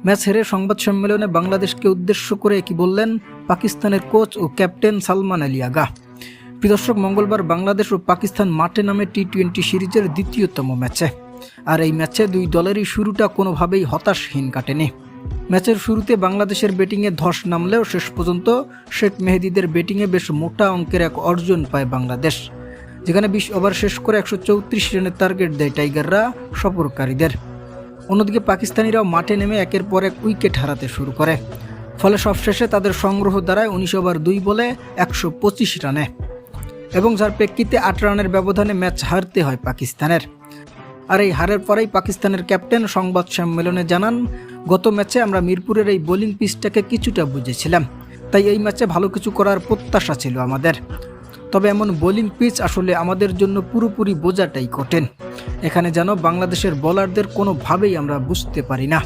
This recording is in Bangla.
ম্যাচ হেরে সংবাদ সম্মেলনে বাংলাদেশকে উদ্দেশ্য করে কি বললেন পাকিস্তানের কোচ ও ক্যাপ্টেন সালমান আলী আগা। প্রিয় দর্শক, মঙ্গলবার বাংলাদেশ ও পাকিস্তান মাঠে নামে টি-20 সিরিজের দ্বিতীয়তম ম্যাচে। আর এই ম্যাচে দুই দলেরই শুরুটা কোনোভাবেই হতাশহীন কাটেনি। ম্যাচের শুরুতে বাংলাদেশের ব্যাটিংয়ে ধস নামলেও শেষ পর্যন্ত শেখ মেহেদীদের ব্যাটিংয়ে বেশ মোটা অঙ্কের এক অর্জন পায় বাংলাদেশ, যেখানে 20 ওভার শেষ করে 134 রানের টার্গেট দেয় টাইগাররা সফরকারীদের। অন্যদিকে পাকিস্তানিরাও মাঠে নেমে একের পর এক উইকেট হারাতে শুরু করে, ফলে সবশেষে তাদের সংগ্রহ দাঁড়ায় 19 ওভার 2 বলে 125 রানে, এবং যার প্রেক্ষিতে 8 রানের ব্যবধানে ম্যাচ হারতে হয় পাকিস্তানের। আর এই হারের পরেই পাকিস্তানের ক্যাপ্টেন সংবাদ সম্মেলনে জানান, গত ম্যাচে আমরা মিরপুরের এই বোলিং পিচটাকে কিছুটা বুঝেছিলাম, তাই এই ম্যাচে ভালো কিছু করার প্রত্যাশা ছিল আমাদের। তবে এমন বোলিং পিচ আসলে আমাদের জন্য পুরোপুরি বোঝাটাই কঠিন। এখানে যেন বাংলাদেশের বোলারদের কোনোভাবেই আমরা বুঝতে পারি না।